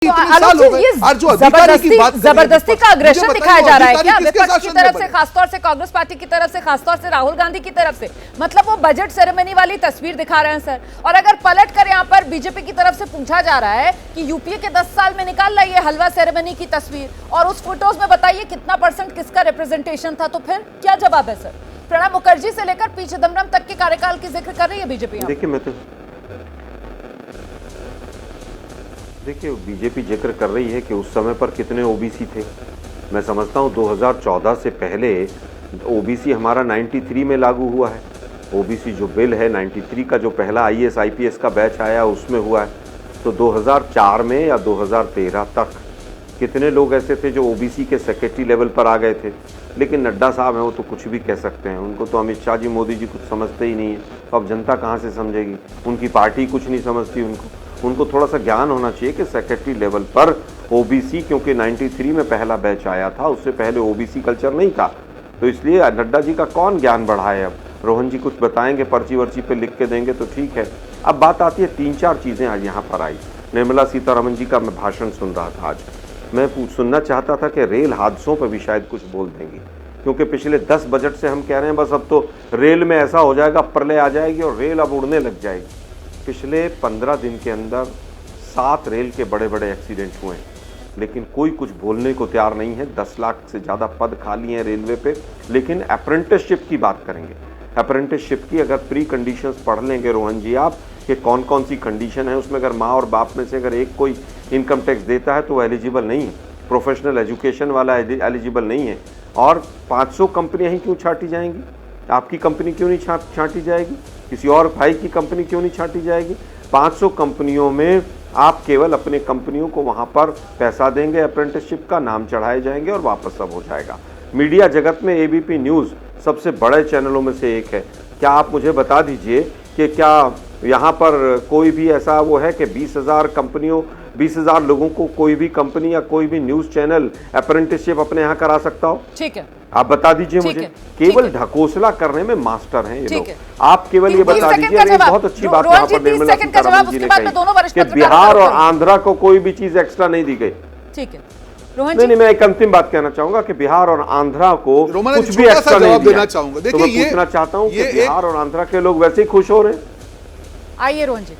तो जबरदस्ती का अग्रेशन दिखाया जा रहा है क्या विपक्ष की तरफ से, खासतौर से कांग्रेस पार्टी की तरफ से, खासतौर से राहुल गांधी की तरफ से? मतलब वो बजट सेरेमनी वाली तस्वीर दिखा रहे हैं सर। और अगर पलट कर यहाँ पर बीजेपी की तरफ से पूछा जा रहा है कि यूपीए के 10 साल में निकाल रही है हलवा सेरेमनी की तस्वीर और उस फोटोज में बताइए कितना % किसका रिप्रेजेंटेशन था, तो फिर क्या जवाब है सर? प्रणब मुखर्जी से लेकर पी चिदम्बरम तक के कार्यकाल की जिक्र कर रही है बीजेपी। देखिए बीजेपी जिक्र कर रही है कि उस समय पर कितने ओबीसी थे। मैं समझता हूँ 2014 से पहले ओबीसी हमारा 93 में लागू हुआ है। ओबीसी जो बिल है 93 का, जो पहला आईएएस आईपीएस का बैच आया उसमें हुआ है। तो 2004 में या 2013 तक कितने लोग ऐसे थे जो ओबीसी के सेक्रेटरी लेवल पर आ गए थे। लेकिन नड्डा साहब हैं, वो तो कुछ भी कह सकते हैं, उनको तो अमित शाह जी मोदी जी कुछ समझते ही नहीं है। तो अब जनता कहाँ से समझेगी? उनकी पार्टी कुछ नहीं समझती उनको थोड़ा सा ज्ञान होना चाहिए कि सेक्रेटरी लेवल पर ओबीसी, क्योंकि 93 में पहला बैच आया था, उससे पहले ओबीसी कल्चर नहीं था। तो इसलिए नड्डा जी का कौन ज्ञान बढ़ाए? अब रोहन जी कुछ बताएंगे, पर्ची वर्ची पे लिख के देंगे तो ठीक है। अब बात आती है 3-4 चीज़ें आज यहाँ पर आई। निर्मला सीतारमण जी का मैं भाषण सुन रहा था आज। मैं सुनना चाहता था कि रेल हादसों पर भी शायद कुछ बोल देंगी, क्योंकि पिछले 10 बजट से हम कह रहे हैं बस अब तो रेल में ऐसा हो जाएगा, प्रलय आ जाएगी और रेल अब उड़ने लग जाएगी। पिछले 15 दिन के अंदर 7 रेल के बड़े बड़े एक्सीडेंट हुए हैं, लेकिन कोई कुछ बोलने को तैयार नहीं है। 10 लाख से ज़्यादा पद खाली हैं रेलवे पे। लेकिन अप्रेंटिसशिप की बात करेंगे। अप्रेंटिसशिप की अगर प्री कंडीशंस पढ़ लेंगे रोहन जी आप, कि कौन कौन सी कंडीशन है उसमें, अगर माँ और बाप में से अगर एक कोई इनकम टैक्स देता है तो वो एलिजिबल नहीं है, प्रोफेशनल एजुकेशन वाला एलिजिबल नहीं है। और 500 कंपनियाँ ही क्यों छांटी जाएंगी? आपकी कंपनी क्यों नहीं छांटी जाएगी? किसी और भाई की कंपनी क्यों नहीं छांटी जाएगी? 500 कंपनियों में आप केवल अपने कंपनियों को वहाँ पर पैसा देंगे, अप्रेंटिसशिप का नाम चढ़ाए जाएंगे और वापस सब हो जाएगा। मीडिया जगत में एबीपी न्यूज़ सबसे बड़े चैनलों में से एक है। क्या आप मुझे बता दीजिए कि क्या यहाँ पर कोई भी ऐसा वो है कि 20,000 लोगों को कोई भी कंपनी या कोई भी न्यूज़ चैनल अप्रेंटिसशिप अपने यहाँ करा सकता हो? ठीक है, आप बता दीजिए मुझे। केवल ढकोसला करने में मास्टर हैं ये लोग। आप केवल ये बता दीजिए। बहुत अच्छी बात यहाँ पर निर्मला सीतारमण जी ने कही कि बिहार और आंध्रा को कोई भी चीज एक्स्ट्रा नहीं दी गई। ठीक है, नहीं, मैं एक अंतिम बात कहना चाहूंगा कि बिहार और आंध्रा को कुछ भी एक्स्ट्रा नहीं दिया। तो मैं पूछना चाहता हूँ कि बिहार और आंध्रा के लोग वैसे ही खुश हो रहे हैं। आइए रोहन जी।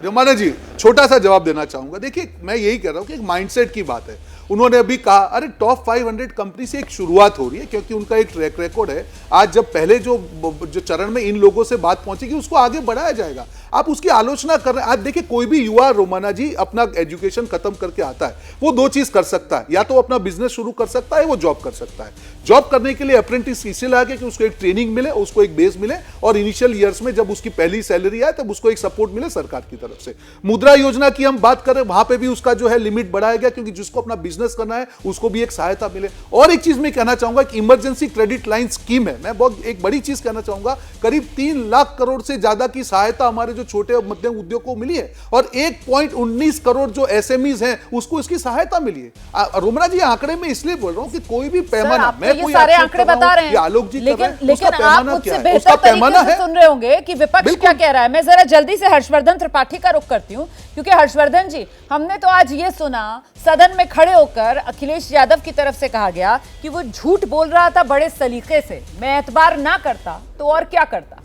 रोमाना जी, छोटा सा जवाब देना चाहूंगा। देखिए मैं यही कह रहा हूं कि एक माइंडसेट की बात है। उन्होंने अभी कहा अरे टॉप 500 कंपनी से एक शुरुआत हो रही है, क्योंकि उनका एक ट्रैक रिकॉर्ड है। आज जब पहले जो चरण में इन लोगों से बात पहुंचेगी उसको आगे बढ़ाया जाएगा। आप उसकी आलोचना कर रहे हैं। आज देखिए कोई भी युवा रोमाना जी अपना एजुकेशन खत्म करके आता है, वो 2 चीज कर सकता है, या तो अपना बिजनेस शुरू कर सकता है, वो जॉब कर सकता है। जॉब करने के लिए अप्रेंटिस इसलिए आगे कि उसको एक ट्रेनिंग मिले, उसको एक बेस मिले, और इनिशियल ईयर्स में जब उसकी पहली सैलरी आए तब उसको एक सपोर्ट मिले सरकार की तरफ से। मुद्रा योजना की हम बात करें, वहां पे भी उसका जो है लिमिट बढ़ाया गया, क्योंकि जिसको अपना बिजनेस करना है उसको भी एक सहायता मिले। और एक चीज मैं कहना चाहूंगा कि इमरजेंसी क्रेडिट लाइन स्कीम है। मैं बहुत एक बड़ी चीज कहना चाहूंगा, करीब 3 लाख करोड़ से ज्यादा की सहायता हमारे जो छोटे और मध्यम उद्योग को मिली है, और 1.19 करोड़ जो एसएमईज हैं उसको इसकी सहायता मिली है। रोमना जी आंकड़े में इसलिए बोल रहा हूं कि कोई भी पैमाना, मैं कोई सारे आंकड़े बता रहे हैं, आलोक जी लेकिन आप मुझसे बेहतर तरीके से सुन रहे होंगे कि विपक्ष क्या कह रहा है। मैं जरा जल्दी से हर्षवर्धन त्रिपाठी का रुख करती हूँ, क्योंकि हर्षवर्धन जी, हमने तो आज ये सुना सदन में खड़े होकर अखिलेश यादव की तरफ से कहा गया कि वो झूठ बोल रहा था बड़े सलीके से, मैं एतबार ना करता तो और क्या करता।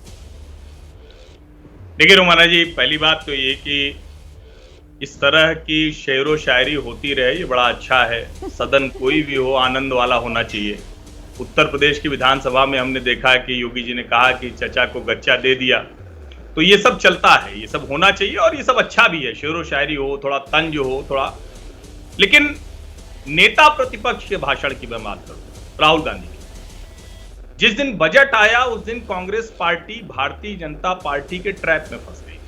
देखिए रोमाना जी, पहली बात तो ये कि इस तरह की शेरो शायरी होती रहे, ये बड़ा अच्छा है। सदन कोई भी हो आनंद वाला होना चाहिए। उत्तर प्रदेश की विधानसभा में हमने देखा कि योगी जी ने कहा कि चचा को गच्चा दे दिया। तो ये सब चलता है, ये सब होना चाहिए और ये सब अच्छा भी है। शेरो शायरी हो, थोड़ा तंज हो, थोड़ा। लेकिन नेता प्रतिपक्ष के भाषण की मैं बात करूं, राहुल गांधी की, जिस दिन बजट आया उस दिन कांग्रेस पार्टी भारतीय जनता पार्टी के ट्रैप में फंस गई थी।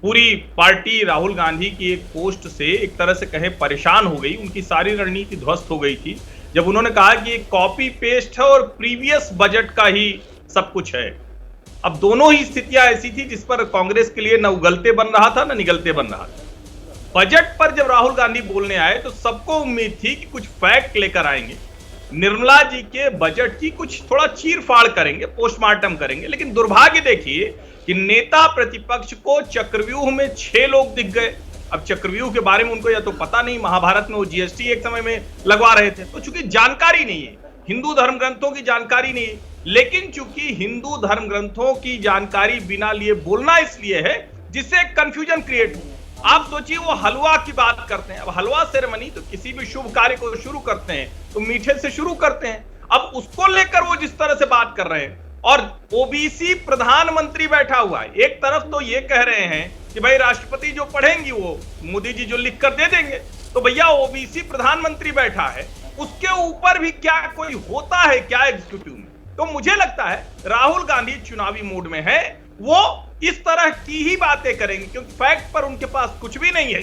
पूरी पार्टी राहुल गांधी की एक पोस्ट से एक तरह से कहें परेशान हो गई। उनकी सारी रणनीति ध्वस्त हो गई थी जब उन्होंने कहा कि एक कॉपी पेस्ट है और प्रीवियस बजट का ही सब कुछ है। अब दोनों ही स्थितियां ऐसी थी जिस पर कांग्रेस के लिए न उगलते बन रहा था न निगलते बन रहा था। बजट पर जब राहुल गांधी बोलने आए तो सबको उम्मीद थी कि कुछ फैक्ट लेकर आएंगे निर्मला जी के बजट की कुछ थोड़ा चीर-फाड़ करेंगे, पोस्टमार्टम करेंगे, लेकिन दुर्भाग्य देखिए कि नेता प्रतिपक्ष को चक्रव्यूह में 6 लोग दिख गए। अब चक्रव्यूह के बारे में उनको या तो पता नहीं, महाभारत में वो जीएसटी एक समय में लगवा रहे थे, तो चूंकि जानकारी नहीं है, हिंदू धर्म ग्रंथों की जानकारी नहीं है, लेकिन चूंकि हिंदू धर्म ग्रंथों की जानकारी बिना लिए बोलना इसलिए है जिससे कंफ्यूजन क्रिएट हो। आप सोचिए वो हलवा की बात करते हैं, अब हलवा सेरेमनी तो किसी भी शुभ कार्य को शुरू करते हैं तो मीठे से शुरू करते हैं, अब उसको लेकर वो जिस तरह से बात कर रहे हैं, और ओबीसी प्रधानमंत्री बैठा हुआ है। एक तरफ तो ये कह रहे हैं कि भाई राष्ट्रपति जो पढ़ेंगी वो मोदी जी जो लिख कर दे देंगे, तो भैया ओबीसी प्रधानमंत्री बैठा है, उसके ऊपर भी क्या कोई होता है क्या एग्जीक्यूटिव में? तो मुझे लगता है राहुल गांधी चुनावी मूड में है, वो इस तरह की ही बातें करेंगे क्योंकि फैक्ट पर उनके पास कुछ भी नहीं है।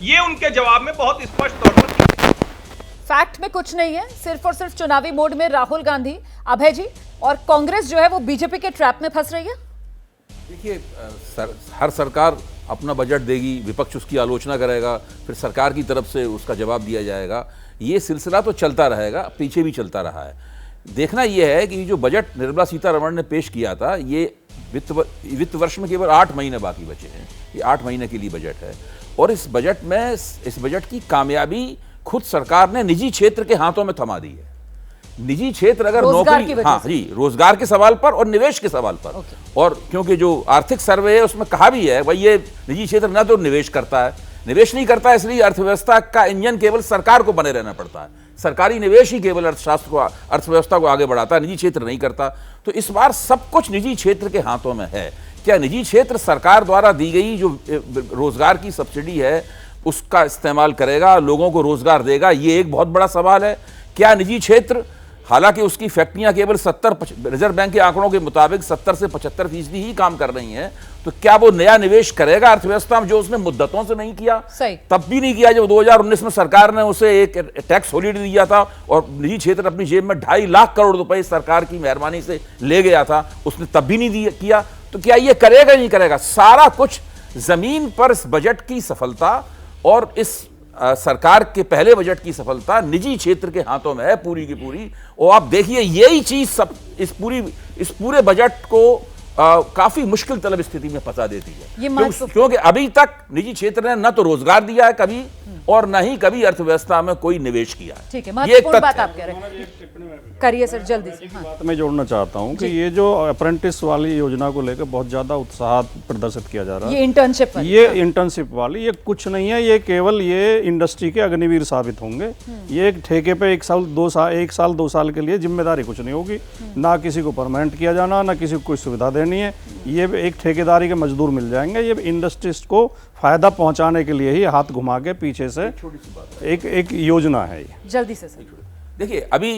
ये उनके जवाब में बहुत स्पष्ट तौर पर फैक्ट में कुछ नहीं है, सिर्फ और सिर्फ चुनावी मोड में राहुल गांधी। अभय जी, और कांग्रेस जो है वो बीजेपी के ट्रैप में फंस रही है। देखिए, हर सरकार अपना बजट देगी, विपक्ष उसकी आलोचना करेगा, फिर सरकार की तरफ से उसका जवाब दिया जाएगा। ये सिलसिला तो चलता रहेगा, पीछे भी चलता रहा है। देखना यह है कि जो बजट निर्मला सीतारमण ने पेश किया था, ये वित्त वर्ष में केवल 8 महीने बाकी बचे हैं। ये 8 महीने के लिए बजट है, और इस बजट की कामयाबी खुद सरकार ने निजी क्षेत्र के हाथों में थमा दी है। निजी क्षेत्र अगर नौकरी, हाँ जी, रोजगार के सवाल पर और निवेश के सवाल पर, और क्योंकि जो आर्थिक सर्वे है उसमें कहा भी है भाई ये निजी क्षेत्र ना तो निवेश करता है, निवेश नहीं करता, इसलिए अर्थव्यवस्था का इंजन केवल सरकार को बने रहना पड़ता है। सरकारी निवेश ही केवल अर्थव्यवस्था को आगे बढ़ाता है, निजी क्षेत्र नहीं करता। तो इस बार सब कुछ निजी क्षेत्र के हाथों में है। क्या निजी क्षेत्र सरकार द्वारा दी गई जो रोजगार की सब्सिडी है उसका इस्तेमाल करेगा, लोगों को रोजगार देगा? ये एक बहुत बड़ा सवाल है। क्या निजी क्षेत्र, हालांकि उसकी फैक्ट्रियां केवल 70, रिजर्व बैंक के आंकड़ों के मुताबिक 70 से 75% ही काम कर रही हैं, तो क्या वो नया निवेश करेगा अर्थव्यवस्था में जो उसने मुद्दतों से नहीं किया? सही। तब भी नहीं किया जब 2019 में सरकार ने उसे एक टैक्स हॉलिडे दिया था और निजी क्षेत्र अपनी जेब में 2.5 लाख करोड़ रुपए सरकार की मेहरबानी से ले गया था, उसने तब भी नहीं किया। तो क्या ये करेगा? नहीं करेगा। सारा कुछ जमीन पर इस बजट की सफलता और इस सरकार के पहले बजट की सफलता निजी क्षेत्र के हाथों में है पूरी की पूरी। और आप देखिए यही चीज सब इस पूरे बजट को काफी मुश्किल तलब स्थिति में फंसा देती है, क्योंकि अभी तक निजी क्षेत्र ने न तो रोजगार दिया है कभी और न ही कभी अर्थव्यवस्था में कोई निवेश किया है। ठीक है, महत्वपूर्ण बात आप कह रहे हैं, करिए सर जल्दी से। हाँ। बात मैं जोड़ना चाहता हूं कि ये जो अप्रेंटिस वाली योजना को लेकर बहुत ज्यादा उत्साह प्रदर्शित किया जा रहा है, ये इंटर्नशिप वाली, ये कुछ नहीं है, ये केवल ये इंडस्ट्री के अग्निवीर साबित होंगे। ये एक ठेके पे 1 साल 2 साल के लिए जिम्मेदारी कुछ नहीं होगी, ना किसी को परमानेंट किया जाना, ना किसी को कोई सुविधा देनी है। ये एक ठेकेदारी के मजदूर मिल जाएंगे। ये इंडस्ट्रीज को फायदा पहुंचाने के लिए ही हाथ घुमा के पीछे से एक योजना है। जल्दी से सर देखिए, अभी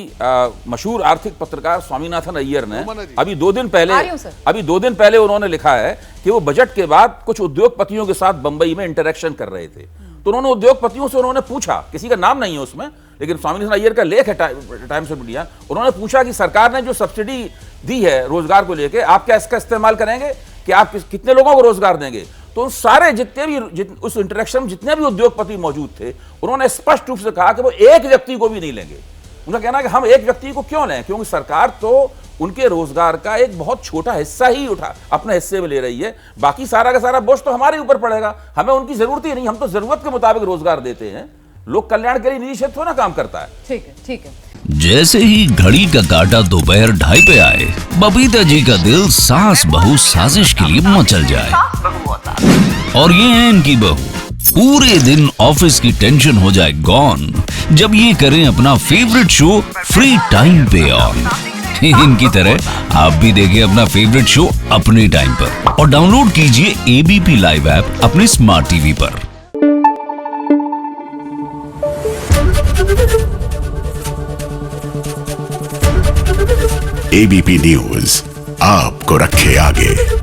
मशहूर आर्थिक पत्रकार स्वामीनाथन अय्यर ने अभी 2 दिन पहले उन्होंने लिखा है कि वो बजट के बाद कुछ उद्योगपतियों के साथ बंबई में इंटरेक्शन कर रहे थे। तो उन्होंने उद्योगपतियों से उन्होंने पूछा, किसी का नाम नहीं है उसमें, लेकिन स्वामीनाथन अय्यर का लेख है टाइम्स ऑफ इंडिया, उन्होंने पूछा कि सरकार ने जो सब्सिडी दी है रोजगार को लेकर, आप क्या इसका इस्तेमाल करेंगे, कि आप कितने लोगों को रोजगार देंगे? तो सारे उस इंटरेक्शन में जितने भी उद्योगपति मौजूद थे, उन्होंने स्पष्ट रूप से कहा कि वो एक व्यक्ति को भी नहीं लेंगे। उनका कहना है कि हम एक व्यक्ति को क्यों लें, क्योंकि सरकार तो उनके रोजगार का एक बहुत छोटा हिस्सा ही अपने हिस्से में ले रही है, बाकी सारा का सारा बोझ तो हमारे ऊपर पड़ेगा। हमें उनकी जरूरत ही नहीं, हम तो जरूरत के मुताबिक रोजगार देते हैं। लोक कल्याण के लिए निजी क्षेत्र थोड़ा काम करता है। ठीक है। जैसे ही घड़ी का काटा दोपहर 2:30 पे आए, बबीता जी का दिल सास बहू साजिश के लिए मचल जाए। और ये है इनकी बहू, पूरे दिन ऑफिस की टेंशन हो जाए गॉन जब ये करें अपना फेवरेट शो फ्री टाइम पे ऑन। इनकी तरह आप भी देखिए अपना फेवरेट शो अपने टाइम पर और डाउनलोड कीजिए एबीपी लाइव ऐप अपने स्मार्ट टीवी पर। एबीपी न्यूज आपको रखे आगे।